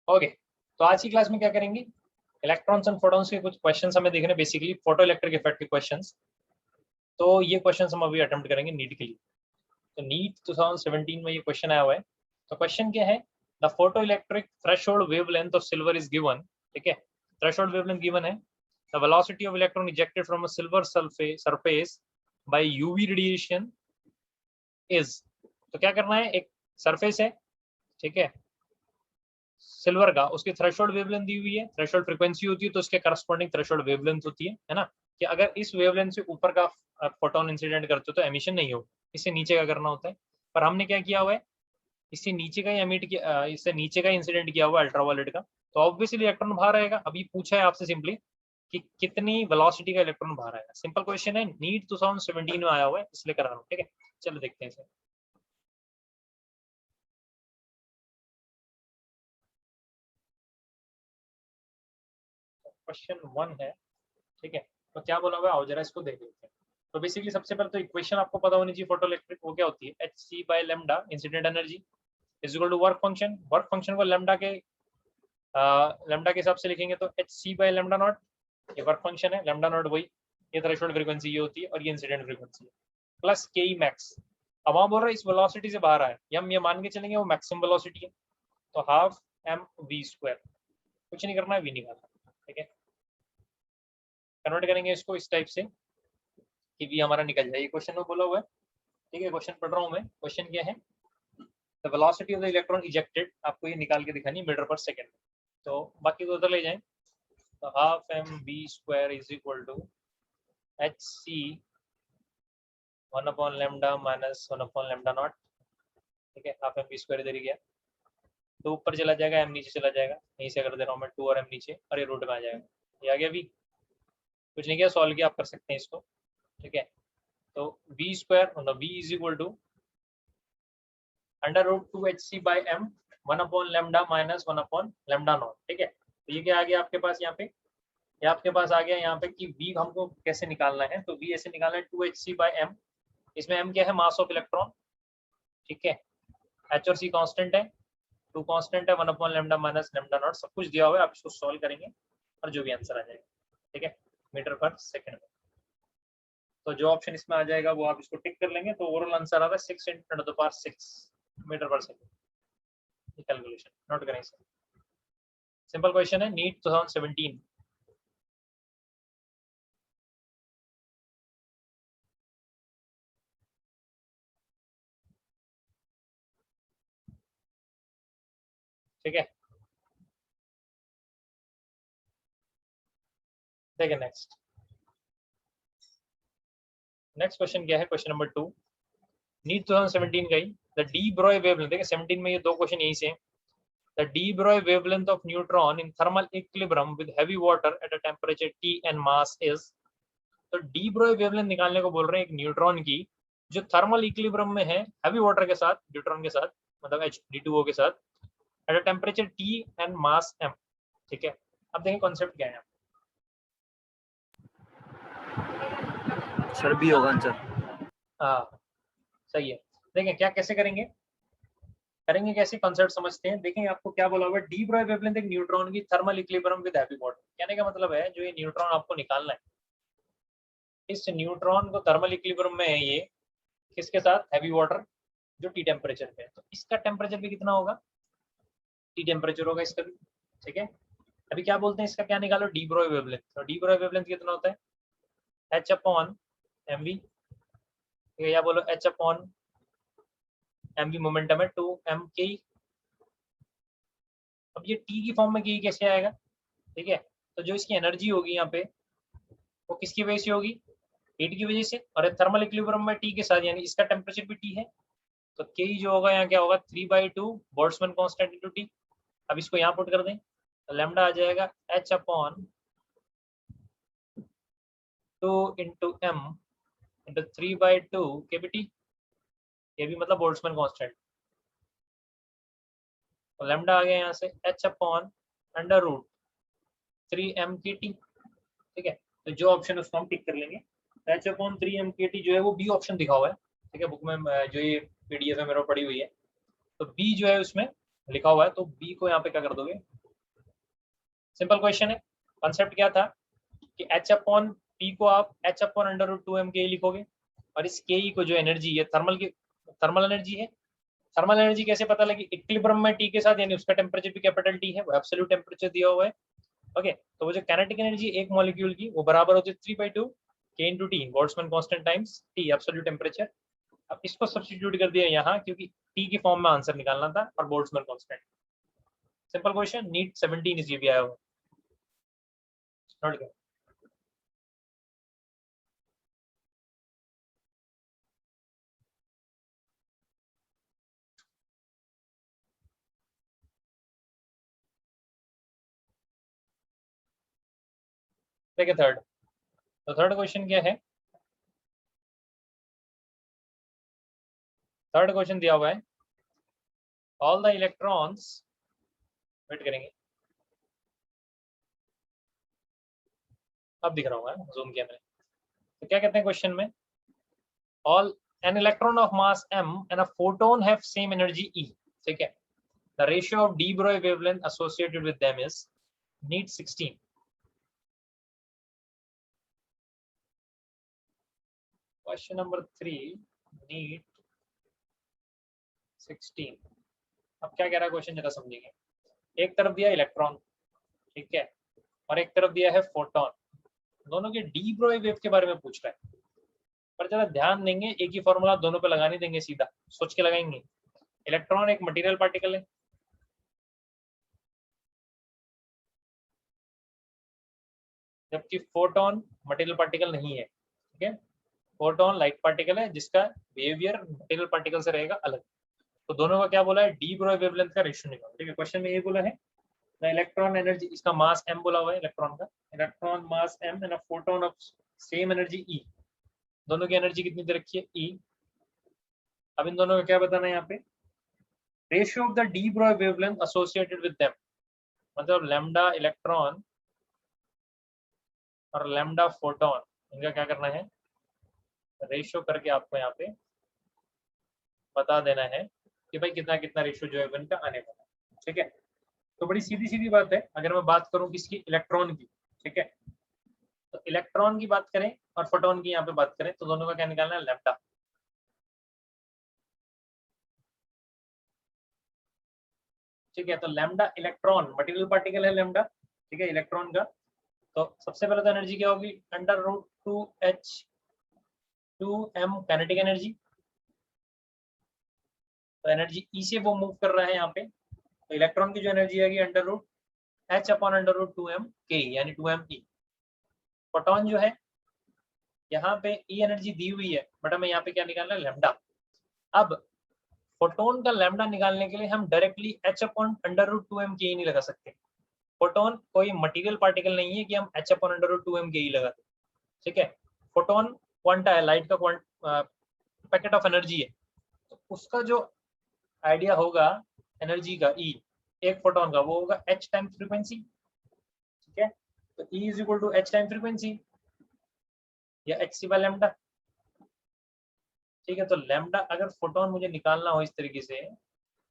Okay, तो आज की क्लास में क्या करेंगे, इलेक्ट्रॉन्स एंड फोटॉन्स के कुछ क्वेश्चंस हमें देखने, बेसिकली फोटो इलेक्ट्रिक इफेक्ट के क्वेश्चंस। तो ये क्वेश्चंस हम अभी अटेम्प्ट करेंगे नीट के लिए। तो नीट 2017 में ये क्वेश्चन आया हुआ है। तो क्वेश्चन क्या है, the photo electric threshold wavelength of silver is given. ठीक है, थ्रेशोल्ड वेवलेंथ गिवन है। The velocity of electron ejected from a silver surface by UV radiation is. तो क्या करना है, एक सरफेस है, ठीक है, सिल्वर का, उसकी थ्रेशोल्ड वेवलेंथ दी हुई है, थ्रेशोल्ड फ्रीक्वेंसी होती है, तो उसके करस्पॉन्डिंग थ्रेशोल्ड वेवलेंथ होती है ना, कि अगर इस वेवलेंथ से ऊपर का फोटोन इंसिडेंट करते हो तो एमिशन नहीं हो, इससे नीचे का करना होता है। पर हमने क्या किया हुआ है, इससे नीचे का ही एमिट किया, इससे नीचे का इंसिडेंट किया हुआ अल्ट्रावायलेट का, तो ऑब्वियसली इलेक्ट्रॉन बाहर आएगा। अभी पूछा है आपसे सिंपली कि कितनी वेलोसिटी का इलेक्ट्रॉन बाहर आएगा। सिंपल क्वेश्चन है, नीट 2017 में आया हुआ है, इसलिए करा रहा हूँ। ठीक है, चलो देखते हैं इसे। क्वेश्चन 1 है, ठीक है, तो क्या बोला हुआ है आओ जरा इसको देख लेते हैं। तो बेसिकली सबसे पहले तो इक्वेशन आपको पता होनी चाहिए फोटो इलेक्ट्रिक, वो क्या होती है, H C by lambda incident energy is equal to work function. Work function को लेमडा के हिसाब से लिखेंगे तो H C by lambda not, ये वर्क फंक्शन है, लेमडा नॉट वही, ये थ्रेशोल्ड फ्रीक्वेंसी ये होती है, और ये इंसिडेंट फ्रीक्वेंसी है, प्लस के ई मैक्स। अब वहां बोल रहे हैं इस वेलोसिटी से बाहर आए, हम ये मान के चलेंगे वो मैक्सिमम वेलोसिटी है, तो हाफ एम वी स्क्वायर, कुछ नहीं करना है, वी निकालना। ठीक है, कन्वर्ट करेंगे इसको इस टाइप से कि वी हमारा निकल जाए, ये क्वेश्चन में बोला हुआ है। ठीक है, क्वेश्चन पढ़ रहा हूँ मैं। क्वेश्चन क्या है, the velocity of the electron ejected, आपको ये निकाल के दिखानी है मीटर पर सेकंड। तो बाकी को उधर ले जाएं, तो half M V square is equal to H C 1 upon lambda minus 1 upon lambda not. ठीक है, हाफ एम बी स्क्वायर इधर ही गया, तो ऊपर चला जाएगा, एम नीचे चला जाएगा, यहीं से कर दे रहा हूँ मैं, 2 और एम नीचे, और ये रूट में आ जाएगा, ये आ गया वी। कुछ नहीं किया, सॉल्व किया, आप कर सकते हैं इसको। ठीक है, तो वी स्क्वायर मतलब V is equal to under root 2 H C by M 1 upon lambda minus 1 upon lambda not. ठीक है, तो ये क्या आ गया आपके पास यहाँ पे, ये आपके पास आ गया यहाँ पे कि वी हमको कैसे निकालना है, तो वी ऐसे निकालना है 2 एच सी बाई एम, इसमें एम क्या है, मास ऑफ इलेक्ट्रॉन। ठीक है, एच और सी कांस्टेंट है, 2 कांस्टेंट है, 1 upon lambda minus lambda naught, सब कुछ दिया हुआ है, आप इसको सॉल्व करेंगे और जो भी आंसर आ जाएगा। ठीक है, मीटर पर सेकेंड में, तो जो ऑप्शन इसमें आ जाएगा वो आप इसको टिक कर लेंगे, तो ओवरऑल आंसर आ रहा है 6 × 10⁻6 मीटर पर सेकेंड। कैलकुलेशन नोट करें इसे, सिंपल क्वेश्चन है, नीट 2017। ठीक है, देखिए नेक्स्ट क्वेश्चन क्या है, क्वेश्चन नंबर 2, नीट 2017 का ही, द डी ब्रॉय वेवलेंथ। देखिए 17 में ये दो क्वेश्चन यही से, the D Broglie wavelength of neutron in thermal equilibrium with heavy water at a temperature T and mass is. तो डी ब्रॉय वेवलेंथ निकालने को बोल रहे हैं एक न्यूट्रॉन की, जो थर्मल इक्विलिब्रियम में है हैवी वाटर के साथ, न्यूट्रॉन के साथ, मतलब H2O के साथ, at a temperature T and mass m। ठीक है, अब देखें कॉन्सेप्ट क्या है। सर बी होगा आंसर। हाँ सही है, देखें क्या कैसे करेंगे कैसे कॉन्सेप्ट समझते हैं। देखें आपको क्या बोला हुआ है, डी ब्रॉय वेवलेंथ एक न्यूट्रॉन की thermal equilibrium with heavy water. कहने का मतलब है जो ये न्यूट्रॉन आपको निकालना है, इस न्यूट्रॉन को थर्मल इक्विलिब्रियम में है ये, किसके साथ, हैवी वाटर, जो टी टेम्परेचर पे है, तो इसका टेम्परेचर भी कितना होगा, टी टेम्परेचर होगा इसका भी। ठीक है, अभी क्या बोलते हैं, इसका क्या निकालो, डी ब्रॉय वेवलेंथ। तो डी ब्रॉय वेवलेंथ कितना होता है, एच अपॉन एम वी, या बोलो H upon M V momentum है 2m के। अब ये टी की फॉर्म में के कैसे आएगा। ठीक है, तो जो इसकी एनर्जी होगी यहाँ पे वो किसकी वजह से होगी, हीट की वजह से, और थर्मल इक्विलिब्रियम में टी के साथ, यानी इसका टेम्परेचर भी टी है, तो के जो होगा यहाँ क्या होगा, 3/2 बोल्ट्जमैन कांस्टेंट इनटू टी। अब इसको यहाँ पुट कर दें, तो लैम्डा आ जाएगा एच अपॉन 2 × m × 3/2 केवीटी, ये भी मतलब बोल्ट्जमैन कांस्टेंट, तो लैम्डा आ गया यहाँ से H upon under root 3m के टी। ठीक है, तो जो ऑप्शन उसको हम टिक कर लेंगे, एच अपॉन 3m के टी जो है वो बी ऑप्शन दिखा हुआ है। ठीक है, बुक में जो ये पीडीएफ है मेरे को पड़ी हुई है, तो बी जो है उसमें लिखा हुआ है, तो बी को यहाँ पे क्या कर दोगे, सिंपल क्वेश्चन है। कॉन्सेप्ट क्या था कि h अपॉन p को आप h upon under root 2m के लिखोगे, और इस ke को जो एनर्जी है थर्मल एनर्जी है। थर्मल एनर्जी कैसे पता लगी? इक्विलिब्रियम में t के साथ, यानी उसका टेम्परेचर भी कैपिटल T है, वो एब्सोल्यूट टेम्परेचर दिया हुआ है। ओके, तो वो जो काइनेटिक एनर्जी एक मॉलिक्यूल की वो बराबर होती है 3/2 k into T, Boltzmann constant times T absolute temperature. अब इसको सब्स्टिट्यूट कर दिया यहाँ, क्योंकि T की फॉर्म में आंसर निकालना था और Boltzmann constant. Simple question, NEET 17 इसलिए भी आया हुआ। नोट करो। देखिए थर्ड, तो थर्ड क्वेश्चन क्या है? थर्ड क्वेश्चन दिया हुआ है, ऑल द इलेक्ट्रॉन्स, वेट करेंगे, अब दिख रहा होगा, जूम किया मैंने। तो क्या कहते हैं क्वेश्चन में, all an electron of mass m and a photon have same energy E, ठीक है, the ratio of de Broglie wavelength associated with them is need 16. Question number 3 NEET 16। अब क्या कह रहा है क्वेश्चन, जरा समझेंगे। एक तरफ दिया इलेक्ट्रॉन, ठीक है, और एक तरफ दिया है फोटोन, दोनों के डी ब्रोई वेव के बारे में पूछ रहा है। पर जरा ध्यान देंगे, एक ही फॉर्मूला दोनों पे लगा नहीं देंगे, सीधा सोच के लगाएंगे। इलेक्ट्रॉन एक मटेरियल पार्टिकल है, जबकि फोटोन मटेरियल पार्टिकल नहीं है, ठीक है। फोटोन लाइट पार्टिकल है जिसका बिहेवियर मटेरियल पार्टिकल से रहेगा अलग। तो दोनों का क्या बोला है, डी ब्रोई वेवलेंथ का रेशियो निकालो, ठीक है। क्वेश्चन में ये बोला है द इलेक्ट्रॉन एनर्जी, इसका मास m बोला हुआ है इलेक्ट्रॉन का, electron mass m and a photon of same energy E, दोनों की एनर्जी कितनी दे रखी है E। अब इन दोनों का क्या बताना है यहाँ पे, ratio of the de Broglie wavelength associated with them, मतलब लैम्डा इलेक्ट्रॉन और लैम्डा फोटोन, इनका क्या करना है, रेशियो करके आपको यहाँ पे बता देना है कि भाई कितना कितना रेशियो जो है इनका आने वाला है, ठीक है। तो बड़ी सीधी सीधी बात है। अगर मैं बात करूं किसकी, इलेक्ट्रॉन की, ठीक है, तो इलेक्ट्रॉन की बात करें और फोटोन की यहाँ पे बात करें, तो दोनों का क्या निकालना है, लैम्डा, ठीक है। तो लैम्डा इलेक्ट्रॉन मटेरियल पार्टिकल है लैम्डा, ठीक है, इलेक्ट्रॉन का। तो सबसे पहले तो एनर्जी क्या होगी, under root 2h2m kinetic energy. तो एनर्जी ई से वो मूव कर रहा है यहाँ पे, तो इलेक्ट्रॉन की जो एनर्जी आएगी under root h upon under root 2m के, यानी 2m ई। फोटोन जो है यहाँ पे ई एनर्जी दी हुई है, बट हमें यहाँ पे क्या निकालना है, लैम्डा। अब फोटोन का लैम्डा निकालने के लिए हम directly h upon under root 2m के नहीं लगा सकते। फोटोन कोई मटेरियल पार्टिकल नहीं है कि हम h upon under root 2m के लगा दें, ठीक है। फोटोन क्वांटा है, लाइट का पैकेट ऑफ एनर्जी है, तो उसका जो आइडिया होगा एनर्जी का ई, एक फोटोन का, वो होगा h टाइम फ्रीक्वेंसी, ठीक है। तो E is equal to h time frequency या h सी बाय लैम्डा, ठीक है। तो लैम्डा अगर फोटोन मुझे निकालना हो इस तरीके से,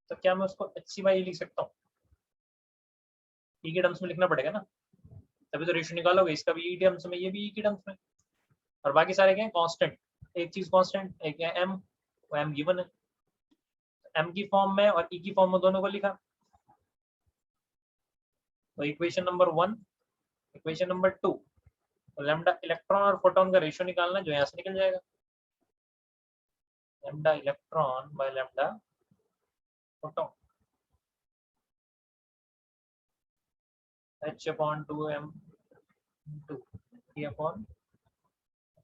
तो क्या मैं उसको h सी बाय लिख सकता हूँ? ई के टर्म्स में लिखना पड़ेगा ना, तभी तो रेशियो निकालोगे। इसका भी ई टर्म्स में, ये भी ई के टर्म्स में, और बाकी सारे क्या है, कांस्टेंट। एक चीज कांस्टेंट, एक है m, वो m गिवन है, m की फॉर्म में और e की फॉर्म में दोनों को लिखा। तो इक्वेशन नंबर 1, इक्वेशन नंबर 2, तो लैम्डा इलेक्ट्रॉन और फोटोन का रेशियो निकालना, जो यहाँ से निकल जाएगा, lambda electron by lambda photon, h upon 2m to e upon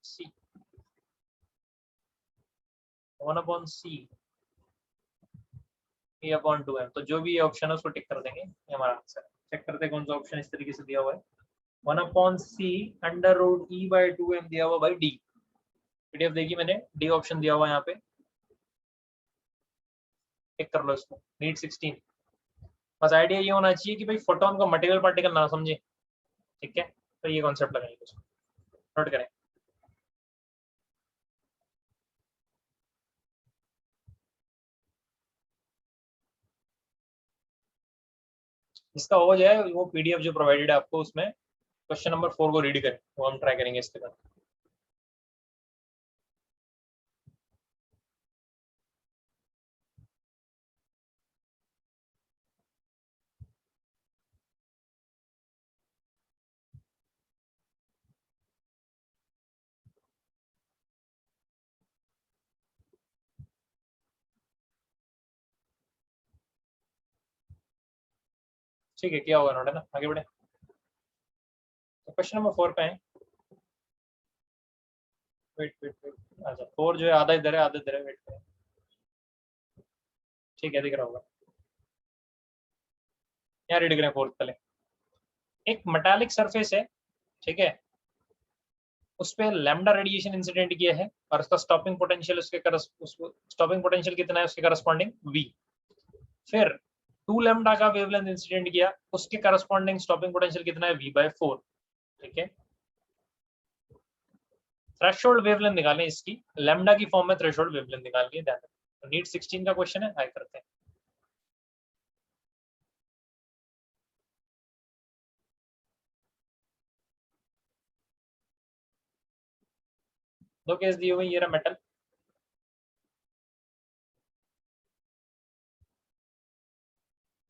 c, 1 upon c e upon 2m। तो जो भी ये ऑप्शन है उसको टिक कर देंगे, ये हमारा आंसर है। चेक करते हैं कौन सा ऑप्शन इस तरीके से दिया हुआ है। 1 upon c under root e by 2m दिया हुआ भाई डी, पीडीएफ देखी मैंने, डी ऑप्शन दिया हुआ है यहाँ पे, टिक कर लो इसको, नीट 16। बस आइडिया ये होना चाहिए कि भाई फोटोन को मटेरियल पार्टिकल ना समझे, ठीक है। तो ये कॉन्सेप्ट लगाएंगे, उसको नोट करें। जिसका हो जाए वो पीडीएफ जो प्रोवाइडेड है आपको, उसमें क्वेश्चन नंबर 4 को रीड करें, वो हम ट्राई करेंगे इसके बाद। ठीक है, क्या होगा नोट, है ना, आगे बढ़े। तो क्वेश्चन नंबर 4 पे है, वेट वेट वेट, अच्छा 4 जो है आधा इधर है आधा इधर है, वेट करें। ठीक है, दिख रहा होगा, यहाँ रीड करें 4 पहले। एक मेटालिक सरफेस है, ठीक है, उस पे लैम्डा रेडिएशन इंसिडेंट किया है और उसका स्टॉपिंग पोटेंशियल स्टॉपिंग पोटेंशियल कितना है उसके करस्पॉन्डिंग v। फिर 2 लैम्डा का वेवलेंथ इंसिडेंट किया, उसके करस्पॉन्डिंग स्टॉपिंग पोटेंशियल कितना है v/4। ठीक है, थ्रेशोल्ड वेवलेंथ निकालें इसकी, लैम्डा की फॉर्म में थ्रेशोल्ड वेवलेंथ निकाल के, ध्यान रखें। नीट 16 का क्वेश्चन है, आगे करते हैं। दो केस दिए हुए, ये रहा मेटल,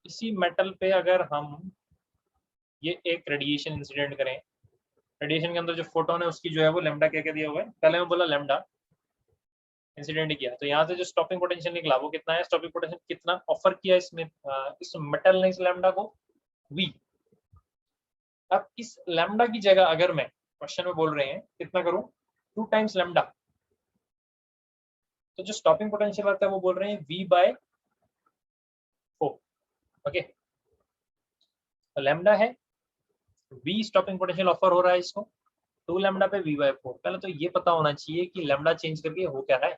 इसी मेटल पे अगर हम ये एक रेडिएशन इंसिडेंट करें, रेडिएशन के अंदर जो फोटोन है उसकी जो है वो लैम्डा क्या क्या दिया हुआ है, पहले मैं बोला लैम्डा इंसिडेंट किया, तो यहाँ से जो स्टॉपिंग पोटेंशियल निकला वो कितना है, स्टॉपिंग पोटेंशियल कितना ऑफर किया इसमें इस मेटल ने इस लैम्डा को, v। अब इस लैम्डा की जगह अगर मैं क्वेश्चन में बोल रहे हैं कितना करूं, 2 टाइम्स लैम्डा, तो जो स्टॉपिंग पोटेंशियल आता है वो बोल रहे हैं v/4। ओके, तो लैम्डा है, v स्टॉपिंग पोटेंशियल ऑफर हो रहा है इसको, 2 लैम्डा पे v/4। पहले तो ये पता होना चाहिए कि लैम्डा चेंज करके हो क्या रहा है।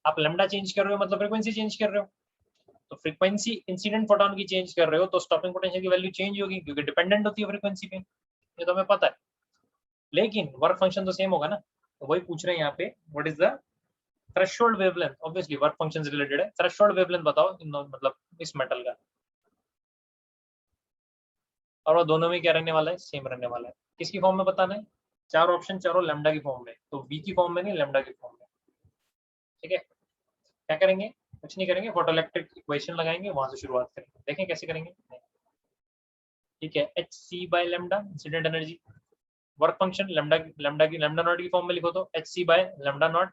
आप लैम्डा चेंज कर रहे हो मतलब फ्रीक्वेंसी चेंज कर रहे हो, तो फ्रीक्वेंसी इंसिडेंट फोटोन की चेंज कर रहे हो तो स्टॉपिंग पोटेंशियल की वैल्यू चेंज होगी, क्योंकि डिपेंडेंट होती है फ्रीक्वेंसी पे, ये तो हमें पता है। लेकिन वर्क फंक्शन तो सेम होगा ना, तो वही पूछ रहे हैं यहाँ पे, what is the threshold wavelength. Obviously work function से रिलेटेड है, थ्रेशोल्ड वेवलेंथ बताओ मतलब इस मेटल का, और वो दोनों में क्या रहने वाला है, सेम रहने वाला है। किसकी फॉर्म में बताना है, चार ऑप्शन चारों लैम्डा की फॉर्म में, तो वी की फॉर्म में नहीं, लैम्डा की फॉर्म में। ठीक है, क्या करेंगे, कुछ नहीं करेंगे, फोटोइलेक्ट्रिक इक्वेशन लगाएंगे, वहां से शुरुआत करेंगे, देखें कैसे करेंगे। ठीक है, H C by lambda incident energy, work function lambda not की फॉर्म में लिखो तो H C by lambda not,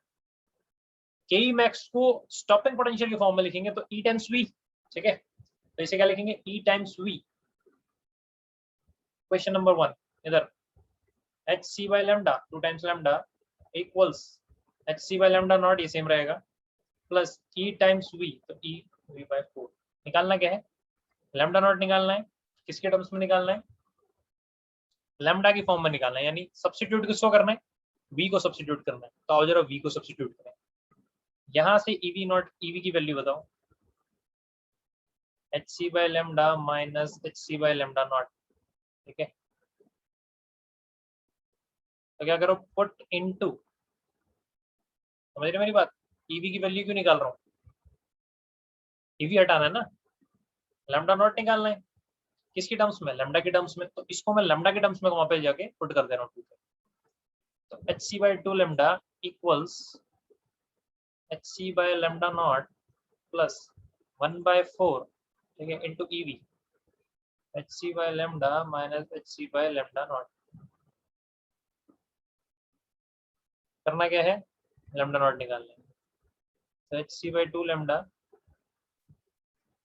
K max को स्टॉपिंग पोटेंशियल की फॉर्म में लिखेंगे तो ई टाइम्स वी। ठीक है, तो इसे क्या लिखेंगे, E times V. Question number 1 इधर, H C by lambda 2 times lambda equals H C by lambda not, ये सेम रहेगा, प्लस ई टाइम्स वी, तो ई v/4। निकालना क्या है, लैम्डा नॉट निकालना है, किसके टर्म्स में निकालना है, लैम्डा की फॉर्म में निकालना है, यानी सब्स्टिट्यूट किसको करना है, v को सब्स्टिट्यूट करना है। तो आओ जरा v को सब्स्टिट्यूट करें, यहाँ से ev नॉट, ev की वैल्यू बताओ, H C by lambda minus H C by lambda not. ठीक है, तो क्या करो, पुट इनटू, समझ रहे मेरी बात, ev की वैल्यू क्यों निकाल रहा हूँ, ev हटाना है ना, लैम्डा नॉट निकालना है, किसकी टर्म्स में, लैम्डा के टर्म्स में, तो इसको मैं लैम्डा के टर्म्स में वहां पे जाके पुट कर दे रहा हूँ। तो H C by 2 lambda equals H C by lambda not plus 1/4, ठीक है, into E V, H C by lambda minus H C by lambda not. करना क्या है, लैम्डा नॉट निकालना है, तो H C by 2 lambda,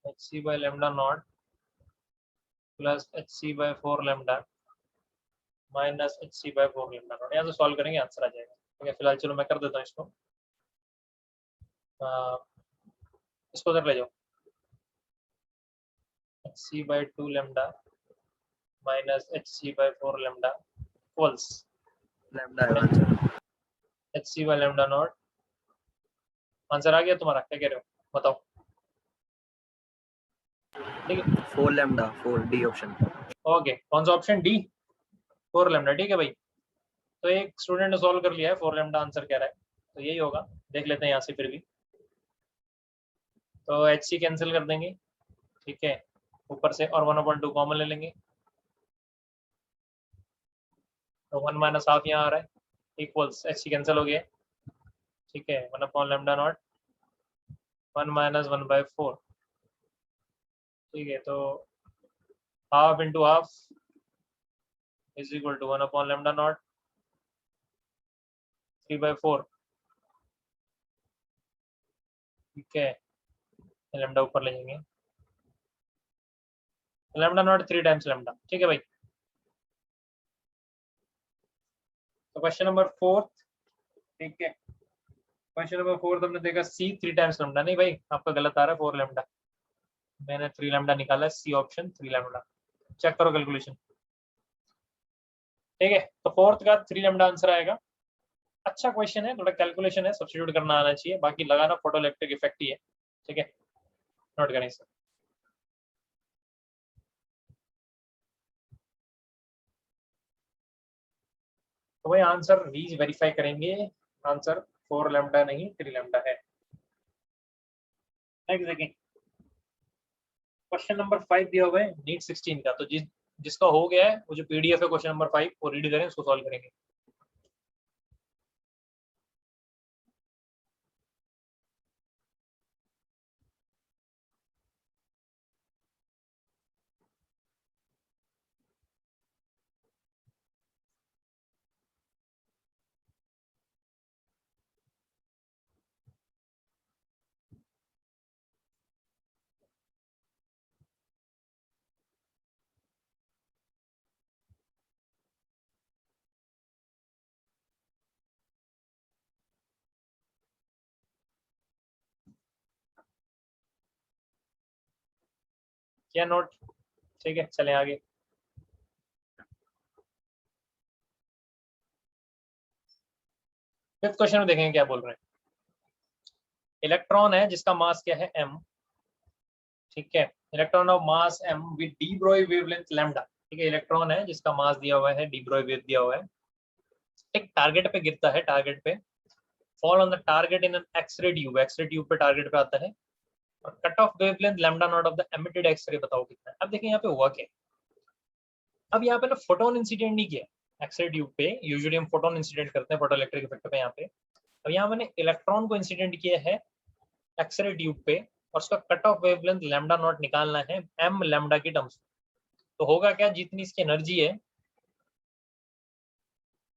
H C by lambda not plus H C by 4 lambda minus H C by 4 lambda not. यहाँ से solve करेंगे, answer आ जाएगा। ठीक है, फिलहाल चलो मैं कर देता हूँ इसको, इसको उधर ले जाओ, h C by 2 lambda minus H C by 4 lambda equals lambda है answer, h C by lambda naught. Answer आ गया तुम्हारा, क्या कह रहे हो बताओ। ठीक है, 4 लैम्डा 4 डी ऑप्शन। ओके, कौन सा ऑप्शन, डी 4 लैम्डा। ठीक है भाई, तो एक स्टूडेंट ने सॉल्व कर लिया है, 4 लैम्डा आंसर कह रहा है, तो यही होगा, देख लेते हैं यहाँ से फिर भी, तो एच सी कैंसिल कर देंगे। ठीक है, ऊपर से, और 1/2 कॉमन ले लेंगे, तो 1 माइनस हाफ यहाँ आ रहा है, इक्वल्स एच कैंसिल हो गया, ठीक है, 1/λ0, 1 माइनस 1/4, ठीक है, तो half into half is equal to 1/λ0, 3/4, ठीक है, लैम्डा ऊपर ले जाएंगे, λ0 3 टाइम्स लैम्डा, ठीक है भाई। तो क्वेश्चन नंबर 4, ठीक है, क्वेश्चन नंबर 4 हमने देखा सी 3 टाइम्स लैम्डा, नहीं भाई आपका गलत आ रहा है, 4 लैम्डा, मैंने 3 लैम्डा निकाला है, सी ऑप्शन 3 लैम्डा, चेक करो कैलकुलेशन, ठीक है, तो फोर्थ का 3 लैम्डा आंसर आएगा। अच्छा क्वेश्चन है, थोड़ा कैलकुलेशन है, सब्स्टिट्यूट करना आना चाहिए, बाकी लगाना फोटो इलेक्ट्रिक इफेक्ट ही है, ठीक है, नोट करें सर। तो भाई आंसर रीज वेरीफाई करेंगे, आंसर 4 लैम्डा नहीं 3 लैम्डा है। नेक्स्ट देखें, क्वेश्चन नंबर 5 दिया हुआ है नीट 16 का, तो जिसका हो गया है वो जो पीडीएफ है क्वेश्चन नंबर 5 वो रीड करें, उसको सॉल्व करेंगे। क्या नोट, ठीक है, चलें आगे। फिफ्थ क्वेश्चन में देखेंगे क्या बोल रहे हैं। इलेक्ट्रॉन है जिसका मास क्या है m, ठीक है, electron of mass m with de Broglie wavelength lambda, ठीक है, इलेक्ट्रॉन है जिसका मास दिया हुआ है, डी ब्रोई वेव दिया हुआ है, एक टारगेट पे गिरता है, टारगेट पे fall on the target in an X ray tube, X ray tube पे टारगेट पे आता है, और cut off wavelength lambda not of the emitted X ray बताओ कितना है। अब देखिए यहाँ पे हुआ क्या, अब यहाँ पे ना फोटोन इंसिडेंट नहीं किया एक्सरे ट्यूब पे, यूजुअली हम फोटोन इंसिडेंट करते हैं फोटो इलेक्ट्रिक इफेक्ट पे यहाँ पे, अब यहाँ मैंने इलेक्ट्रॉन को इंसिडेंट किया है एक्सरे ट्यूब पे, और उसका cut off wavelength lambda not निकालना है m लैम्डा की टर्म्स। तो होगा क्या, जितनी इसकी एनर्जी है,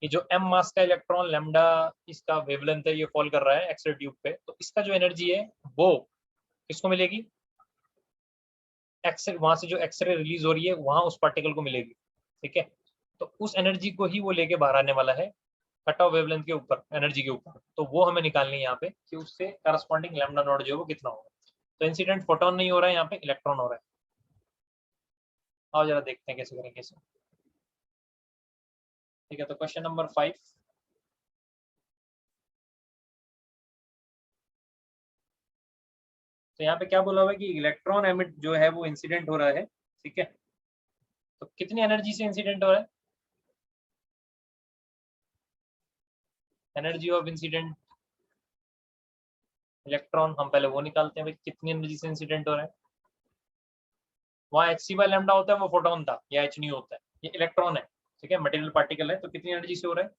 कि जो m मास का इलेक्ट्रॉन लैम्डा इसका वेवलेंथ है, ये फॉल कर रहा है एक्सरे ट्यूब पे, तो इसका जो एनर्जी है वो किसको मिलेगी, एक्सरे, वहां से जो एक्सरे रिलीज हो रही है वहां उस पार्टिकल को मिलेगी, ठीक है, तो उस एनर्जी को ही वो लेके बाहर आने वाला है कट ऑफ वेवलेंथ के ऊपर, एनर्जी के ऊपर, तो वो हमें निकालनी है यहाँ पे कि उससे करस्पॉन्डिंग लैम्डा नॉट जो है वो कितना होगा। तो इंसिडेंट फोटोन नहीं हो रहा है, यहाँ पे इलेक्ट्रॉन हो रहा है। आओ जरा देखते हैं कैसे करेंगे इसे, ठीक है, तो क्वेश्चन नंबर 5, तो यहाँ पे क्या बोला हुआ है कि इलेक्ट्रॉन एमिट जो है वो इंसिडेंट हो रहा है, ठीक है, तो कितनी एनर्जी से इंसिडेंट हो रहा है, एनर्जी ऑफ इंसिडेंट इलेक्ट्रॉन, हम पहले वो निकालते हैं भाई, कितनी एनर्जी से इंसिडेंट हो रहा है, वहाँ एच सी बाय लैम्डा होता है, वो फोटोन था, या एच नहीं होता है, ये इलेक्ट्रॉन है, ठीक है, मटेरियल पार्टिकल है, तो कितनी एनर्जी से हो रहा है,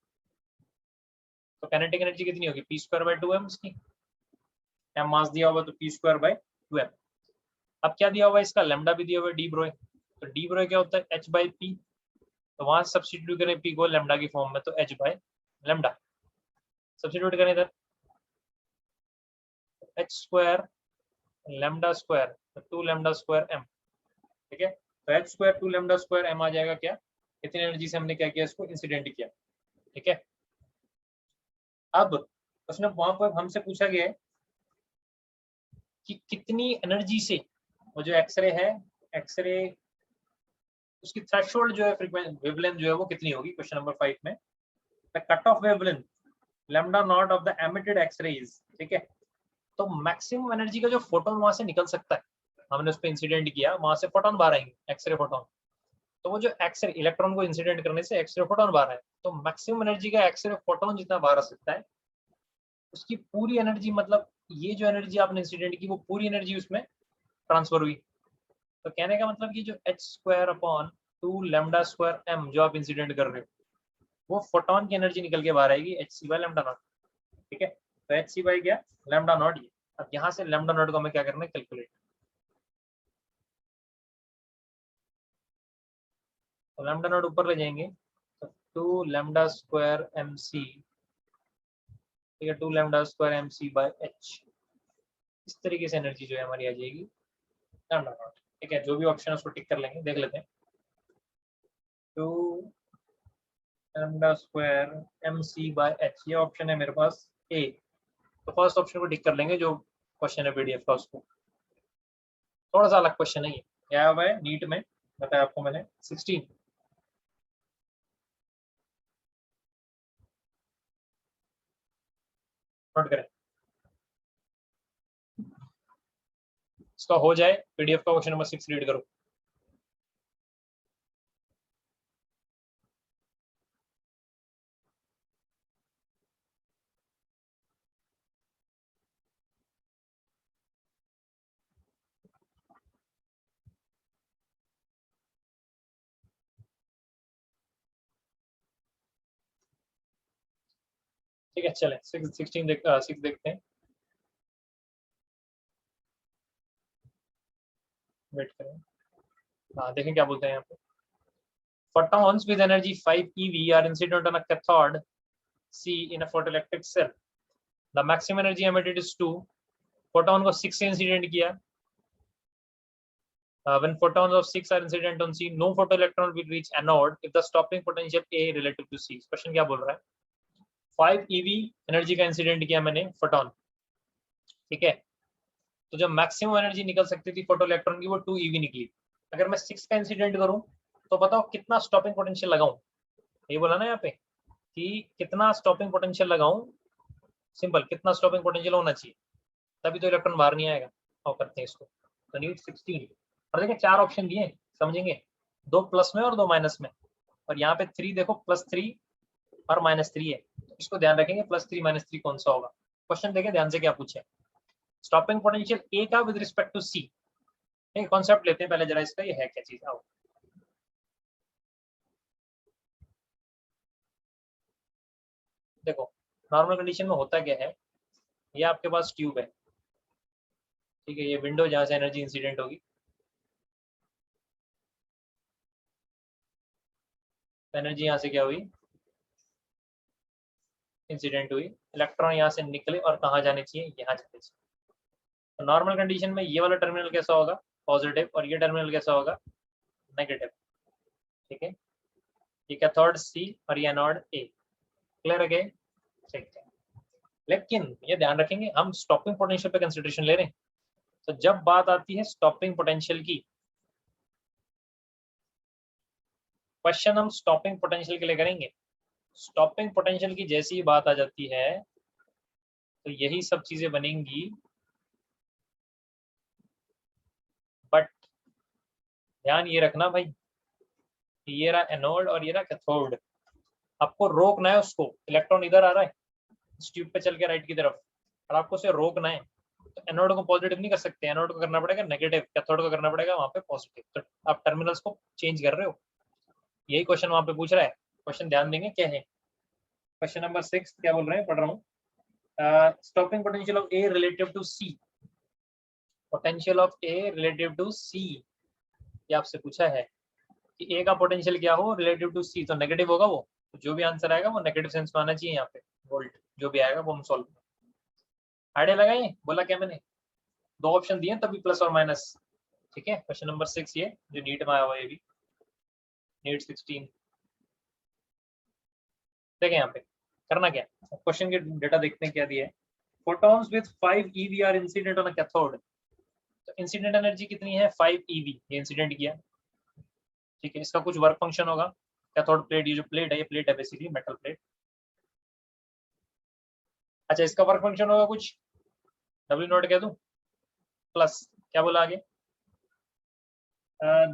तो काइनेटिक एनर्जी कितनी होगी, p²/2m इसकी, m मास दिया हुआ तो p²/2m। अब क्या दिया हुआ है, इसका लैम्डा भी दिया हुआ है डी ब्रोय, तो डी ब्रोय क्या होता है h/p, तो वहां सब्स्टिट्यूट करें p को लैम्डा की फॉर्म में, तो h/λ सब्स्टिट्यूट करें इधर, h² λ² तो 2λ² m, ठीक है, तो h² 2λ² m आ जाएगा, क्या कितनी एनर्जी से हमने क्या किया, इसको इंसिडेंट किया, ठीक है। अब उसने वहां पर हमसे पूछा गया है कि कितनी एनर्जी से वो जो एक्सरे है, एक्सरे उसकी थ्रेशोल्ड जो है फ्रीक्वेंसी वेवलेंथ जो है वो कितनी होगी, क्वेश्चन नंबर 5 में, the cut off wavelength lambda not of the emitted X rays, ठीक है, तो मैक्सिमम एनर्जी का जो फोटोन वहां से निकल सकता है, हमने उस पर इंसिडेंट किया, वहां से फोटोन बाहर आएंगे, एक्सरे फोटोन, तो वो जो एक्सरे इलेक्ट्रॉन को इंसिडेंट करने से एक्सरे फोटोन बाहर है, तो मैक्सिमम एनर्जी का एक्सरे फोटोन जितना बाहर आ सकता है, उसकी पूरी एनर्जी, मतलब ये जो एनर्जी आपने इंसिडेंट की वो पूरी एनर्जी उसमें ट्रांसफर हुई, तो कहने का मतलब कि जो h²/2 लैम्डा स्क्वायर m जो आप इंसिडेंट कर रहे हो वो फोटोन की एनर्जी निकल के बाहर आएगी hc/λ0। ठीक है, तो hc बाई क्या, λ0। ये अब यहाँ से λ0 को हमें क्या करना है, कैलकुलेट। तो λ0 ऊपर ले जाएंगे तो 2 लैम्डा स्क्वायर mc, ठीक है, 2 lambda square mc by h। इस तरीके से एनर्जी जो है हमारी आ जाएगी λ0। ठीक है, जो भी ऑप्शन है उसको टिक कर लेंगे, देख लेते हैं। 2 lambda square mc by h, ये ऑप्शन है मेरे पास ए। तो फर्स्ट ऑप्शन को टिक कर लेंगे, जो क्वेश्चन है पीडीएफ का उसको। थोड़ा सा अलग क्वेश्चन है ये, क्या हुआ है नीट में, बताया आपको मैंने 16। नोट करें, इसका हो जाए पीडीएफ का क्वेश्चन नंबर 6 रीड करो। ठीक है, चलें 16 देखते हैं। वेट करें, हाँ देखें क्या बोलते हैं यहाँ पे। Photons with energy 5 eV are incident on a cathode C in a photoelectric cell. The maximum energy emitted is 2. Photon को 6 से इंसिडेंट किया। When photons of 6 are incident on C, no photoelectron will reach anode if the stopping potential A relative to C. Question क्या बोल रहा है, 5 eV energy का incident किया मैंने फोटोन, ठीक है, तो जो मैक्सिमम एनर्जी निकल सकती थी फोटो इलेक्ट्रॉन की वो 2 eV निकली। अगर मैं 6 का इंसिडेंट करूं तो बताओ कितना स्टॉपिंग पोटेंशियल लगाऊं, ये बोला ना यहाँ पे कि कितना स्टॉपिंग पोटेंशियल लगाऊं, सिंपल, कितना स्टॉपिंग पोटेंशियल होना चाहिए, तभी तो इलेक्ट्रॉन बाहर नहीं आएगा। और करते हैं इसको, तो नीड 16। और देखिए 4 ऑप्शन दिए, समझेंगे, 2 प्लस में और 2 माइनस में, और यहाँ पे 3 देखो, +3 और -3 है, तो इसको ध्यान रखेंगे, +3 -3 कौन सा होगा। क्वेश्चन देखें ध्यान से क्या पूछे, स्टॉपिंग पोटेंशियल ए का विद रिस्पेक्ट टू सी। एक कॉन्सेप्ट लेते हैं पहले जरा इसका, ये है क्या चीज, आओ। देखो नॉर्मल कंडीशन में होता क्या है, ये आपके पास ट्यूब है, ठीक है, ये विंडो जहां से एनर्जी इंसिडेंट होगी, एनर्जी यहाँ से क्या हुई, इंसिडेंट हुई, इलेक्ट्रॉन यहाँ से निकले और कहाँ जाने चाहिए, यहाँ जाने चाहिए। तो नॉर्मल कंडीशन में ये वाला टर्मिनल कैसा होगा, पॉजिटिव, और ये टर्मिनल कैसा होगा, नेगेटिव। ठीक है, ये कैथोड सी और ये एनोड ए, क्लियर है, ठीक है। लेकिन ये ध्यान रखेंगे हम स्टॉपिंग पोटेंशियल पे कंसिडरेशन ले रहे हैं, तो जब बात आती है स्टॉपिंग पोटेंशियल की, क्वेश्चन हम स्टॉपिंग पोटेंशियल के लिए करेंगे। स्टॉपिंग पोटेंशियल की जैसी ही बात आ जाती है तो यही सब चीजें बनेंगी, बट ध्यान ये रखना भाई, ये रहा एनोड और ये रहा कैथोड, आपको रोकना है उसको, इलेक्ट्रॉन इधर आ रहा है इस ट्यूब पे चल के राइट की तरफ, और आपको उसे रोकना है, तो एनोड को पॉजिटिव नहीं कर सकते, एनोड को करना पड़ेगा नेगेटिव, कैथोड को करना पड़ेगा वहां पे पॉजिटिव, तो आप टर्मिनल्स को चेंज कर रहे हो, यही क्वेश्चन वहां पे पूछ रहा है। क्वेश्चन ध्यान देंगे क्या है, क्वेश्चन नंबर 6 क्या बोल रहे हैं, पढ़ रहा हूँ। Stopping potential of A relative to C, potential of A relative to C, ये आपसे पूछा है कि ए का पोटेंशियल क्या हो रिलेटिव टू सी, तो नेगेटिव होगा वो, तो जो भी आंसर आएगा वो नेगेटिव सेंस में आना चाहिए, यहाँ पे वोल्ट जो भी आएगा वो हम सॉल्व, आइडिया लगाइए, बोला क्या मैंने, 2 ऑप्शन दिए तभी प्लस और माइनस। ठीक है, क्वेश्चन नंबर 6 ये जो नीट में आया हुआ है, ये भी नीट 16। देखें यहाँ पे करना क्या, क्वेश्चन के डेटा देखते हैं क्या दिया है। Photons with 5 eV are incident on a cathode, तो इंसिडेंट एनर्जी कितनी है, 5 eV, ये इंसिडेंट किया, ठीक है, इसका कुछ वर्क फंक्शन होगा, कैथोड प्लेट, ये जो प्लेट है ये प्लेट है बेसिकली मेटल प्लेट, अच्छा इसका वर्क फंक्शन होगा कुछ, W0 कह दूं, प्लस क्या बोला आगे,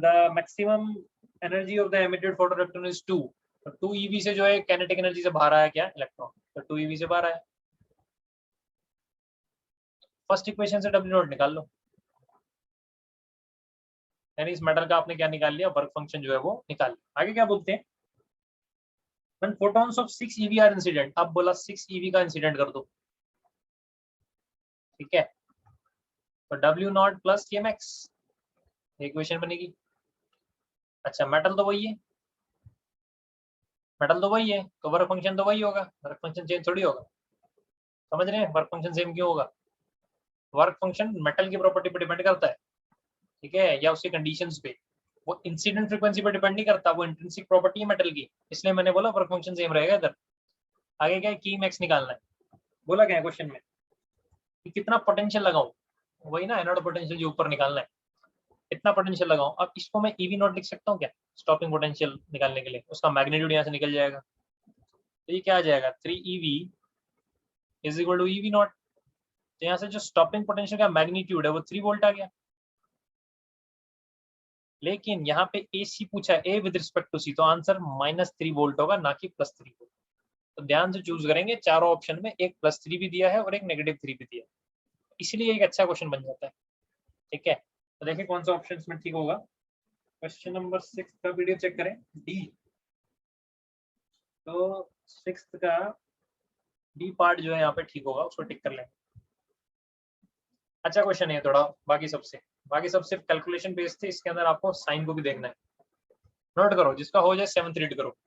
the maximum energy of the emitted photoelectron is 2, तो 2 eV से जो है काइनेटिक एनर्जी से बाहर आया क्या, इलेक्ट्रॉन, तो 2 eV से बाहर आया। फर्स्ट इक्वेशन से W0 निकाल लो, यानी इस मेटल का आपने क्या निकाल लिया, वर्क फंक्शन जो है वो निकाल लिया। आगे क्या बोलते हैं, when photons of 6 eV are incident, अब बोला 6 eV का इंसिडेंट कर दो, ठीक है, तो W नॉट प्लस के मैक्स इक्वेशन बनेगी। अच्छा मेटल तो वही है, मेटल तो वही है, तो वर्क फंक्शन तो वही होगा, वर्क फंक्शन चेंज थोड़ी होगा। समझ रहे हैं, वर्क फंक्शन सेम क्यों होगा, वर्क फंक्शन मेटल की प्रॉपर्टी पर डिपेंड करता है, ठीक है, या उसके कंडीशंस पे, वो इंसिडेंट फ्रीक्वेंसी पर डिपेंड नहीं करता, वो इंट्रिंसिक प्रॉपर्टी है मेटल की, इसलिए मैंने बोला वर्क फंक्शन सेम रहेगा इधर। आगे क्या है, की मैक्स निकालना है, बोला क्या है क्वेश्चन में कि कितना पोटेंशियल लगाऊं, वही ना एनोड पोटेंशियल जो ऊपर निकालना है, कितना पोटेंशियल लगाऊं। अब इसको मैं ईवी नॉट लिख सकता हूँ क्या, स्टॉपिंग पोटेंशियल निकालने के लिए, उसका मैग्नीट्यूड यहाँ से निकल जाएगा, तो ये क्या आ जाएगा 3 EV is equal to E V not, तो यहाँ से जो स्टॉपिंग पोटेंशियल का मैग्नीट्यूड है वो 3 वोल्ट आ गया। लेकिन यहाँ पे ए सी पूछा है, ए विद रिस्पेक्ट टू सी, तो आंसर -3 वोल्ट होगा, ना कि +3 वोल्ट। तो ध्यान से चूज करेंगे, चारों ऑप्शन में एक +3 भी दिया है और एक -3 भी दिया है, इसलिए एक अच्छा क्वेश्चन बन जाता है, ठीक है। तो देखिए कौन सा ऑप्शन में ठीक होगा, क्वेश्चन नंबर 6 का वीडियो चेक करें, डी, तो 6 का डी पार्ट जो है यहाँ पे ठीक होगा, उसको टिक कर लेंगे। अच्छा क्वेश्चन है थोड़ा, बाकी सब सिर्फ कैलकुलेशन बेस्ड थे, इसके अंदर आपको साइन को भी देखना है, नोट करो, जिसका हो जाए 7th रीड करो।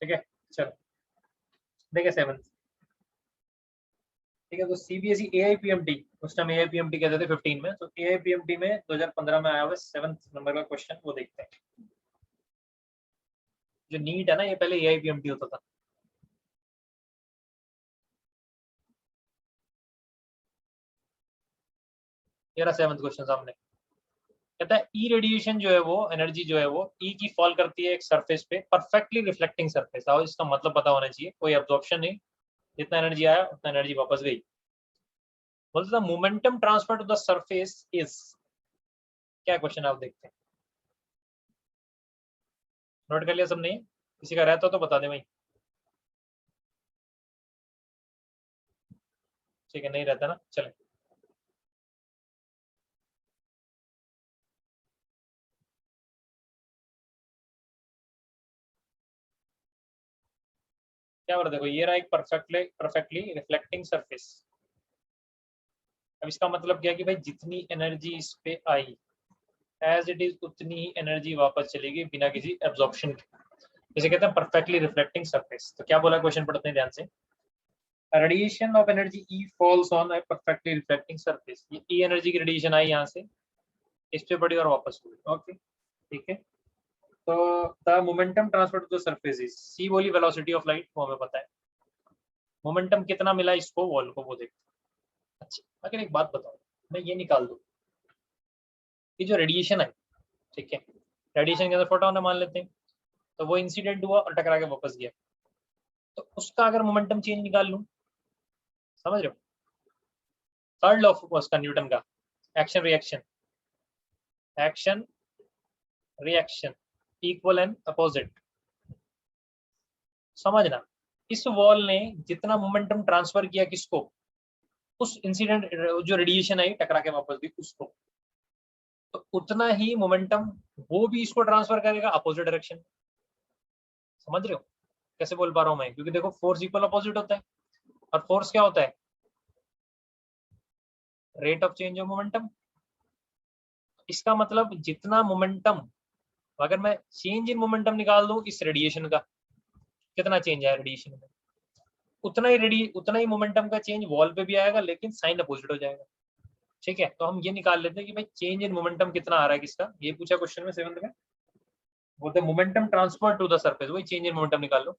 ठीक है, चलो देखिए 7th, ठीक है, तो सीबीएसई एआईपीएमटी, उस टाइम एआईपीएमटी कहते थे 15 में, तो एआईपीएमटी में 2015 में आया हुआ 7th नंबर का क्वेश्चन, वो देखते हैं। जो नीट है ना, ये पहले एआईपीएमटी होता था। ये रहा 7th क्वेश्चन सामने, कहता है ई रेडिएशन जो है वो एनर्जी जो है वो ई की फॉल करती है एक सरफेस पे, परफेक्टली रिफ्लेक्टिंग सरफेस, और इसका मतलब पता होना चाहिए, कोई एब्जॉर्प्शन नहीं, जितना एनर्जी आया उतना एनर्जी वापस गई। बोलते the momentum transfer to the surface is, क्या क्वेश्चन आप देखते हैं, नोट कर लिया सबने, किसी का रहता तो बता दे भाई, ठीक है, नहीं रहता ना, चले। क्या बोला, देखो ये रहा एक परफेक्टली रिफ्लेक्टिंग सरफेस। अब इसका मतलब क्या है कि भाई जितनी एनर्जी इस पे आई एज इट इज उतनी ही एनर्जी वापस चलेगी बिना किसी एब्जॉर्प्शन के, इसे कहते हैं परफेक्टली रिफ्लेक्टिंग सरफेस। तो क्या बोला क्वेश्चन, पढ़ते हैं ध्यान से, radiation of energy E falls on A perfectly reflecting surface, ये ई एनर्जी की रेडिएशन आई यहाँ से इस पे पड़ी और वापस हुई, ओके ठीक है। तो the momentum transfer to the surface is, c बोली वेलोसिटी ऑफ लाइट, वो हमें पता है, मोमेंटम कितना मिला इसको वॉल को, वो देखते हैं। अच्छा अगर एक बात बताओ, मैं ये निकाल दूं कि जो रेडिएशन है, ठीक है, रेडिएशन के अंदर फोटोन है मान लेते हैं, तो वो इंसिडेंट हुआ और टकरा के वापस गया, तो उसका अगर मोमेंटम चेंज निकाल लूं, समझ रहे हो, थर्ड लॉ उसका न्यूटन का, action reaction, action reaction equal and opposite, समझना, इस वॉल ने जितना मोमेंटम ट्रांसफर किया किसको, उस इंसिडेंट जो रेडिएशन आई टकरा के वापस गई उसको, तो उतना ही मोमेंटम वो भी इसको ट्रांसफर करेगा अपोजिट डायरेक्शन। समझ रहे हो कैसे बोल पा रहा हूं मैं, क्योंकि देखो फोर्स इक्वल अपोजिट होता है, और फोर्स क्या होता है, rate of change of momentum. इसका मतलब जितना मोमेंटम, अगर मैं चेंज इन मोमेंटम निकाल दूं इस रेडिएशन का, कितना चेंज आया रेडिएशन में, उतना ही मोमेंटम का चेंज वॉल पे भी आएगा, लेकिन साइन अपोजिट हो जाएगा, ठीक है। तो हम ये निकाल लेते हैं कि भाई चेंज इन मोमेंटम कितना आ रहा है किसका, ये पूछा क्वेश्चन में 7th में, बोलते momentum transfer to the surface, वही चेंज इन मोमेंटम निकाल लो,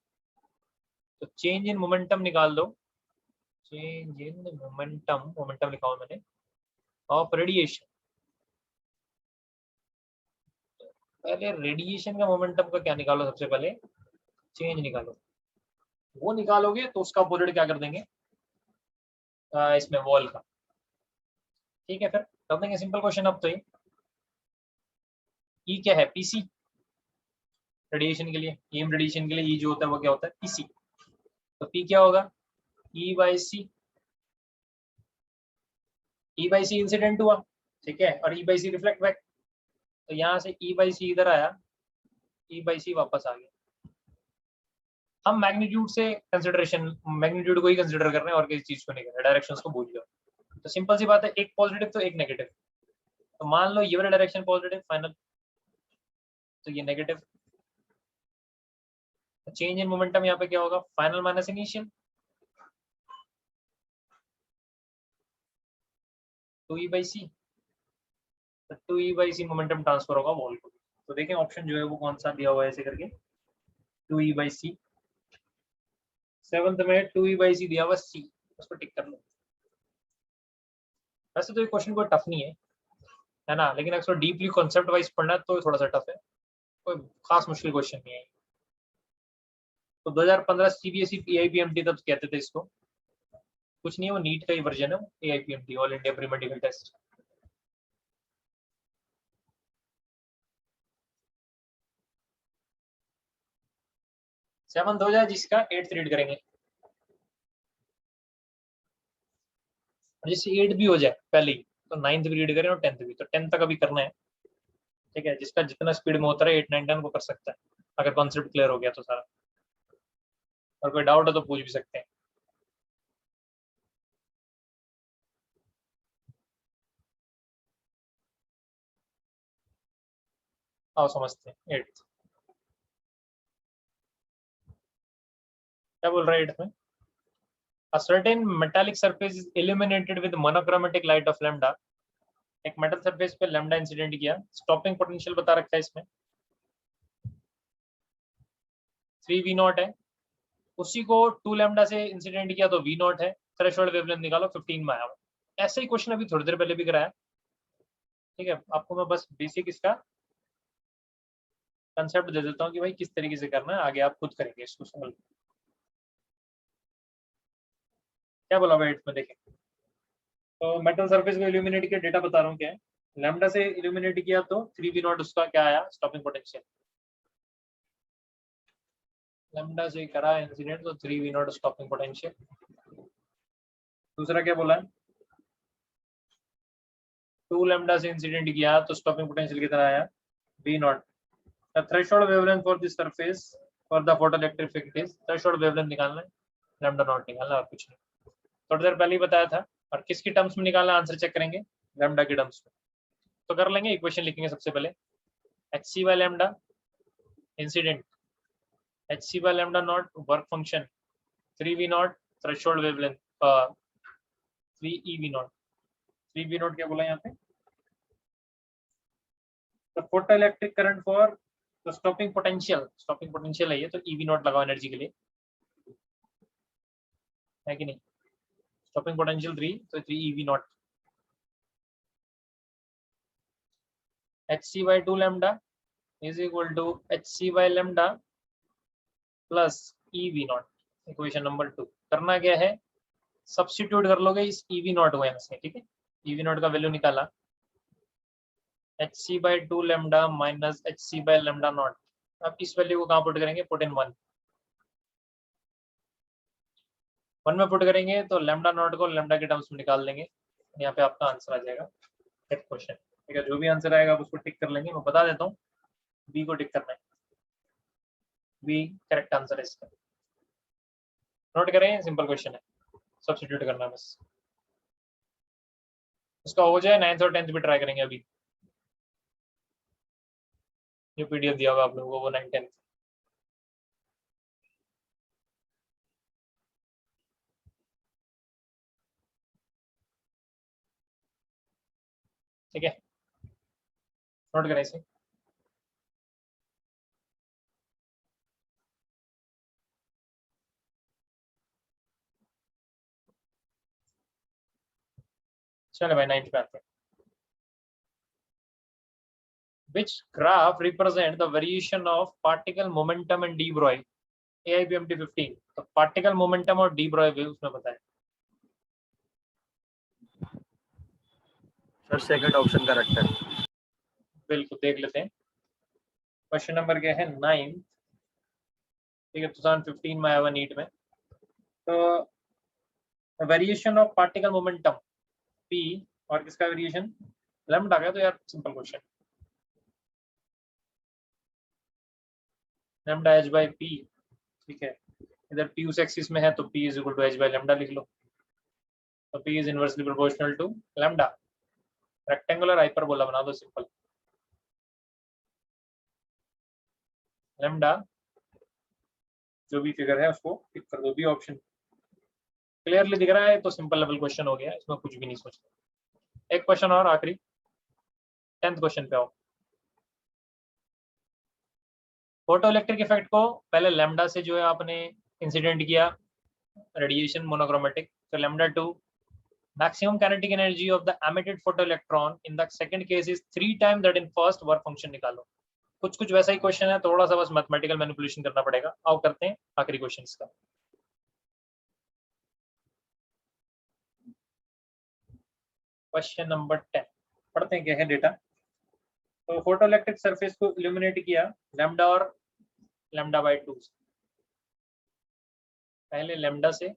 तो चेंज इन मोमेंटम निकाल दो, चेंज इन मोमेंटम, मोमेंटम लिखा हुआ मैंने, ऑफ रेडिएशन, पहले रेडिएशन का मोमेंटम का क्या निकालो, सबसे पहले चेंज निकालो। वो निकालोगे तो उसका अपोजिट क्या कर देंगे, इसमें वॉल का। ठीक है, फिर कर देंगे सिंपल क्वेश्चन। अब तो ये क्या है, पीसी रेडिएशन के लिए, ईएम रेडिएशन के लिए ई जो होता है वो क्या होता है, पीसी। तो पी क्या होगा, E by c. E by c incident हुआ, ठीक है, और E by c reflect back. तो यहाँ से ई बाई सी इधर आया, ई बाई सी वापस आ गया। हम मैग्नीट्यूड से कंसिडरेशन, मैग्नीट्यूड को ही कंसिडर कर रहे हैं और किसी चीज को नहीं कर रहे, डायरेक्शंस को भूल जाओ। तो सिंपल सी बात है, एक पॉजिटिव तो एक नेगेटिव। तो मान लो ये वाला डायरेक्शन पॉजिटिव फाइनल, तो ये नेगेटिव। चेंज इन मोमेंटम यहाँ पे क्या होगा, final minus initial, 2e by c. तो 2e by c momentum transfer होगा वॉल को। तो देखें ऑप्शन जो है वो कौन सा दिया हुआ है, ऐसे करके 2e बाई सी। सेवंथ में 2e बाई सी दिया हुआ सी, उसको टिक कर लो। वैसे तो ये क्वेश्चन कोई टफ नहीं है ना, लेकिन अगर डीपली कॉन्सेप्ट वाइज पढ़ना है तो थोड़ा सा टफ है, कोई खास मुश्किल क्वेश्चन नहीं है। तो 2015 सीबीएसई एआईपीएमटी तब कहते थे इसको, कुछ नहीं है, वो नीट का ही वर्जन है, AIPMT all India pre medical test. Seventh हो जाए जिसका, एट्थ रीड करेंगे। जिससे एट भी हो जाए पहले ही, तो नाइन्थ भी रीड करें और टेंथ भी। तो टेंथ तक अभी करना है, ठीक है, जिसका जितना स्पीड में होता है 8 9 10 वो कर सकता है, अगर कॉन्सेप्ट क्लियर हो गया तो सारा। और कोई डाउट है तो पूछ भी सकते हैं। आओ समझते हैं एट्थ क्या बोल रहा है एट्थ में। A certain metallic surface is illuminated with monochromatic light of lambda। एक मेटल सरफेस पे लैम्डा इंसिडेंट किया, स्टॉपिंग पोटेंशियल बता रखा है इसमें 3v0 है। उसी को 2 लैम्डा से इंसिडेंट किया तो v0 है। थ्रेशोल्ड वेवलेंथ निकालो, 15 में आया हुआ। ऐसे ही क्वेश्चन अभी थोड़ी देर पहले भी कराया, ठीक है। आपको मैं बस बेसिक इसका कंसेप्ट दे देता हूँ कि भाई किस तरीके से करना है, आगे आप खुद करेंगे इसको सॉल्व। क्या बोला भाई एट में, देखें तो मेटल सरफेस को इल्यूमिनेट किया, डेटा बता रहा हूँ क्या है। लैम्डा से इल्यूमिनेट किया तो 3v0 उसका क्या आया, स्टॉपिंग पोटेंशियल। लैम्डा से करा इंसिडेंट तो 3v0 स्टॉपिंग पोटेंशियल। दूसरा क्या बोला है, 2 लैम्डा से इंसिडेंट किया तो स्टॉपिंग पोटेंशियल कितना आया, v0। The threshold wavelength for this surface for the photoelectric effect is, threshold wavelength निकालना है, लैम्डा नॉट निकालना और कुछ नहीं। थोड़ी देर पहले ही बताया था। और किसकी टर्म्स में निकालना, आंसर चेक करेंगे लैम्डा की टर्म्स में। तो कर लेंगे, इक्वेशन लिखेंगे सबसे पहले, H C by lambda incident, H C by lambda not work function, 3v0 threshold wavelength, 3ev0। 3v0 क्या बोला यहाँ पे, the photoelectric current for the stopping potential, stopping potential है ये, तो ev0 लगाओ एनर्जी के लिए, है कि नहीं। स्टॉपिंग पोटेंशियल 3, तो 3ev0। H C by 2 lambda is equal to H C by lambda plus ev0। Equation number 2 करना क्या है, सब्स्टिट्यूट कर लोगे इस ev0 को यहाँ से, ठीक है। ev0 का वैल्यू निकाला, H C by 2 lambda minus H C by lambda not. अब इस वैल्यू को कहाँ पुट करेंगे, पुट इन 1। 1 में पुट करेंगे तो लैम्डा नॉट को लैम्डा के टर्म्स में निकाल देंगे, यहाँ पे आपका आंसर आ जाएगा नेक्स्ट क्वेश्चन, ठीक है। जो भी आंसर आएगा आप उसको टिक कर लेंगे, मैं बता देता हूँ, बी को टिक करना है, बी करेक्ट आंसर है इसका। नोट करें, सिंपल क्वेश्चन है, सब्स्टिट्यूट करना है बस। उसका हो जाए 9th और 10th भी ट्राई करेंगे अभी, जो पीडीएफ दिया होगा आप लोगों को वो 9 10। ठीक है, नोट करें इसे। चलो भाई 9th पे आते हैं। which graph represent the variation of particle momentum and de Broglie AIPMT 15? तो particle momentum और de Broglie waves में बताएं। सर सेकंड ऑप्शन करेक्ट है। बिल्कुल देख लेते हैं। क्वेश्चन नंबर क्या है 9, ठीक है, 2015 में आया हुआ नीट में। तो variation of particle momentum p और किसका वेरिएशन लैम्डा का। तो यार simple question, lambda h by p, ठीक है। इधर p उस एक्सिस में है तो p is equal to h by lambda लिख लो। तो p is inversely proportional to lambda. Rectangular hyperbola बना दो सिंपल। लैम्डा जो भी फिगर है उसको टिक कर दो, भी ऑप्शन क्लियरली दिख रहा है तो सिंपल लेवल क्वेश्चन हो गया, इसमें कुछ भी नहीं सोचना। एक क्वेश्चन और आखिरी 10th क्वेश्चन पे आओ। फोटो इलेक्ट्रिक इफेक्ट को पहले लैम्डा से जो है आपने इंसिडेंट किया, रेडिएशन मोनोक्रोमेटिक। तो lambda 2 maximum kinetic energy of the emitted photoelectron in the second case is 3 times that in first, work function निकालो। कुछ वैसा ही क्वेश्चन है, थोड़ा सा बस मैथमेटिकल मैनिपुलेशन करना पड़ेगा। आओ करते हैं आखिरी क्वेश्चन इसका। क्वेश्चन नंबर 10 पढ़ते हैं क्या है डेटा। तो फोटो इलेक्ट्रिक सरफेस को इल्यूमिनेट किया लैम्डा और लैम्डा बाय 2 से। पहले लैम्डा से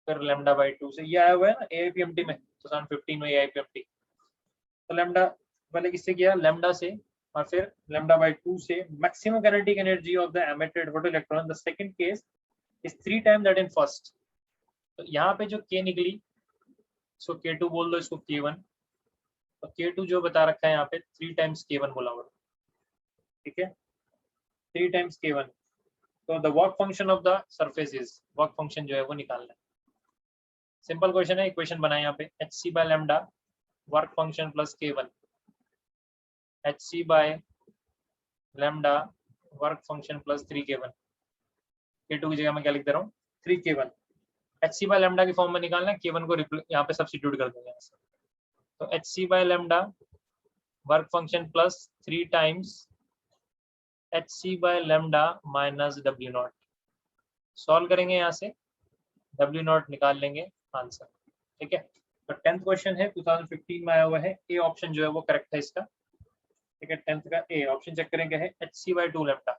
फिर लैम्डा बाय 2 से। ये आया हुआ है ना एआईपीएमटी में 2015 में एआईपीएमटी। तो लैम्डा पहले किससे किया, लैम्डा से, और फिर लैम्डा बाय 2 से maximum kinetic energy of the emitted photo electron the second case is 3 time that in first. तो यहाँ पे जो k निकली इसको k2 बोल दो, इसको k1। तो k2 जो बता रखा है यहाँ पे 3 टाइम्स k1 बोला हुआ, ठीक है, 3 टाइम्स k1। तो the work function of the surface is, work function जो है वो निकालना है। सिंपल क्वेश्चन है, इक्वेशन बनाए यहाँ पे hc by lambda work function plus k1, hc by lambda work function plus 3k1। k2 की जगह मैं क्या लिख दे रहा हूँ 3k1। hc बाय लैम्डा की फॉर्म में निकालना है, k1 को यहाँ पे सब्स्टिट्यूट कर देंगे। तो hc by lambda work function plus 3 times hc bye lambda minus w not. Solve करेंगे यहाँ से w नॉट निकाल लेंगे आंसर, ठीक है। तो 10th क्वेश्चन है 2015 में आया हुआ है, ए ऑप्शन जो है वो करेक्ट है इसका, ठीक है। 10th का ए ऑप्शन चेक करेंगे है hc बाय 2 लैम्डा।